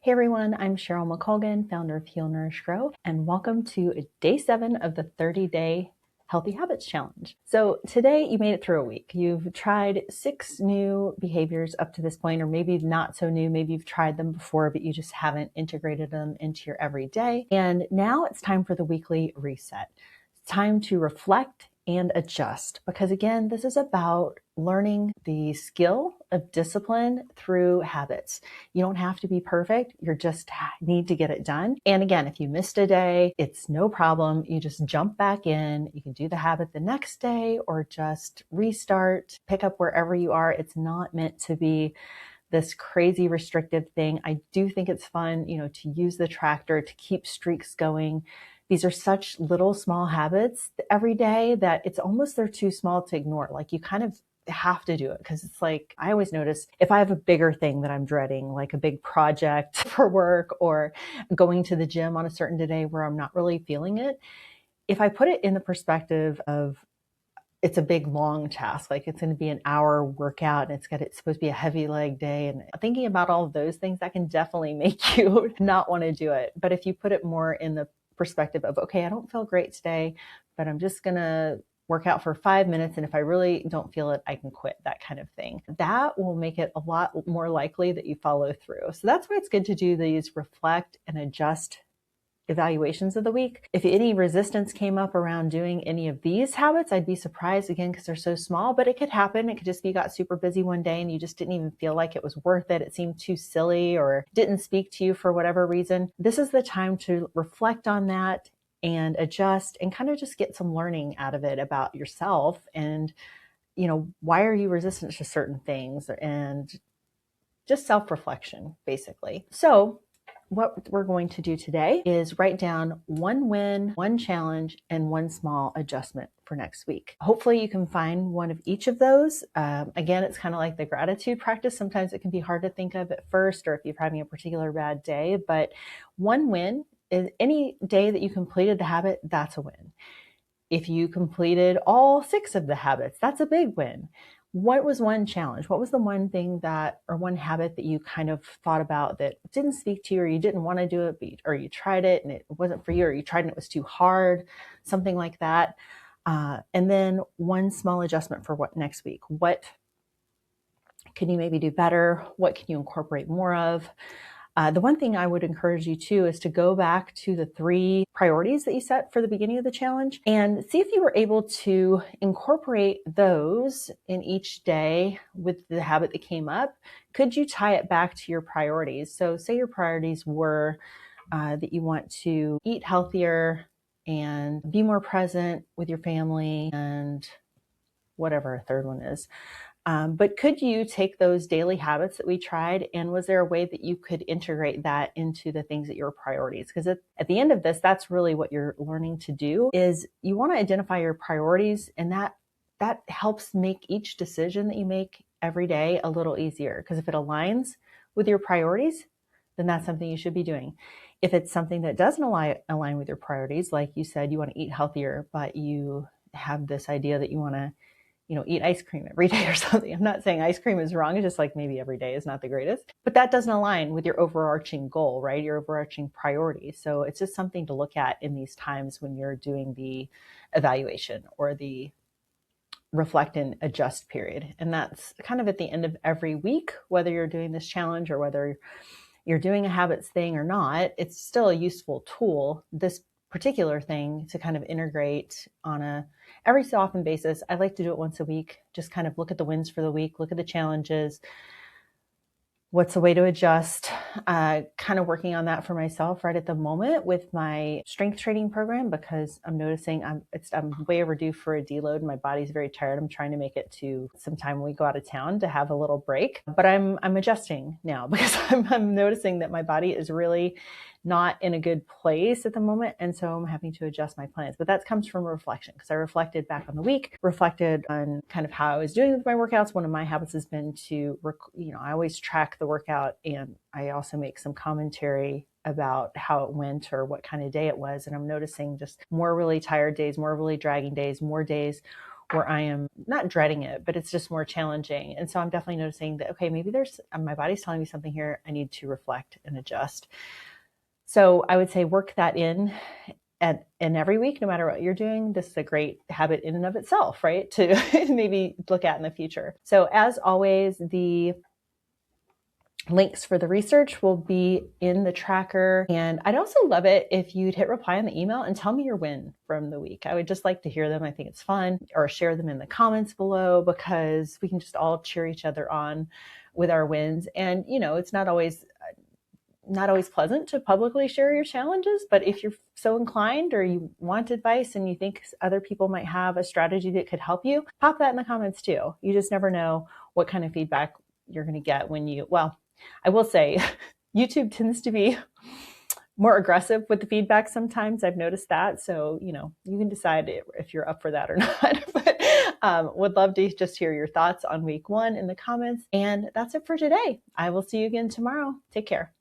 Hey everyone, I'm Cheryl McColgan, founder of Heal, Nourish, Grow, and welcome to day 7 of the 30-day Healthy Habits Challenge. So today you made it through a week. You've tried 6 new behaviors up to this point, or maybe not so new. Maybe you've tried them before, but you just haven't integrated them into your everyday. And now it's time for the weekly reset. It's time to reflect and adjust, because again, this is about learning the skill of discipline through habits. You don't have to be perfect. You just need to get it done. And again, if you missed a day, it's no problem. You just jump back in. You can do the habit the next day or just restart, pick up wherever you are. It's not meant to be this crazy restrictive thing. I do think it's fun, to use the tractor to keep streaks going. These are such little small habits every day that it's almost they're too small to ignore. Like you kind of have to do it, because it's like I always notice if I have a bigger thing that I'm dreading, like a big project for work or going to the gym on a certain day where I'm not really feeling it, if I put it in the perspective of it's a big long task, like it's going to be an hour workout and it's supposed to be a heavy leg day, and thinking about all of those things, that can definitely make you not want to do it. But if you put it more in the perspective of, okay, I don't feel great today, but I'm just going to work out for 5 minutes. And if I really don't feel it, I can quit, that kind of thing. That will make it a lot more likely that you follow through. So that's why it's good to do these reflect and adjust evaluations of the week. If any resistance came up around doing any of these habits, I'd be surprised, again, because they're so small, but it could happen. It could just be you got super busy one day and you just didn't even feel like it was worth it. It seemed too silly or didn't speak to you for whatever reason. This is the time to reflect on that and adjust and kind of just get some learning out of it about yourself and, why are you resistant to certain things, and just self-reflection, basically. So what we're going to do today is write down one win, one challenge, and one small adjustment for next week. Hopefully you can find one of each of those. Again, it's kind of like the gratitude practice. Sometimes it can be hard to think of at first, or if you're having a particular bad day, but one win is any day that you completed the habit, that's a win. If you completed all 6 of the habits, that's a big win. What was one challenge? What was the one thing or one habit that you kind of thought about that didn't speak to you, or you didn't want to do it, or you tried it and it wasn't for you, or you tried and it was too hard, something like that. And then one small adjustment for what next week. What can you maybe do better? What can you incorporate more of? The one thing I would encourage you to is to go back to the 3 priorities that you set for the beginning of the challenge and see if you were able to incorporate those in each day with the habit that came up. Could you tie it back to your priorities? So say your priorities were that you want to eat healthier and be more present with your family and whatever a third one is. But could you take those daily habits that we tried, and was there a way that you could integrate that into the things that your priorities? Because at the end of this, that's really what you're learning to do, is you want to identify your priorities, and that helps make each decision that you make every day a little easier. Because if it aligns with your priorities, then that's something you should be doing. If it's something that doesn't align with your priorities, like you said, you want to eat healthier, but you have this idea that you want to eat ice cream every day or something. I'm not saying ice cream is wrong. It's just like maybe every day is not the greatest, but that doesn't align with your overarching goal, right? Your overarching priority. So it's just something to look at in these times when you're doing the evaluation or the reflect and adjust period. And that's kind of at the end of every week, whether you're doing this challenge or whether you're doing a habits thing or not, it's still a useful tool, this particular thing, to kind of integrate on a every so often basis. I like to do it once a week, just kind of look at the wins for the week, look at the challenges, what's the way to adjust, kind of working on that for myself right at the moment with my strength training program, because I'm noticing I'm way overdue for a deload. My body's very tired. I'm trying to make it to some time when we go out of town to have a little break, but I'm adjusting now because I'm noticing that my body is really not in a good place at the moment. And so I'm having to adjust my plans. But that comes from reflection, because I reflected back on the week, reflected on kind of how I was doing with my workouts. One of my habits has been to, I always track the workout, and I also make some commentary about how it went or what kind of day it was. And I'm noticing just more really tired days, more really dragging days, more days where I am not dreading it, but it's just more challenging. And so I'm definitely noticing that, okay, maybe my body's telling me something here. I need to reflect and adjust. So I would say work that in every week, no matter what you're doing. This is a great habit in and of itself, right? To maybe look at in the future. So as always, the links for the research will be in the tracker. And I'd also love it if you'd hit reply on the email and tell me your win from the week. I would just like to hear them. I think it's fun. Or share them in the comments below, because we can just all cheer each other on with our wins. And, it's not always pleasant to publicly share your challenges, but if you're so inclined or you want advice and you think other people might have a strategy that could help you, pop that in the comments too. You just never know what kind of feedback you're going to get I will say YouTube tends to be more aggressive with the feedback sometimes. I've noticed that. So, you can decide if you're up for that or not. But would love to just hear your thoughts on week 1 in the comments. And that's it for today. I will see you again tomorrow. Take care.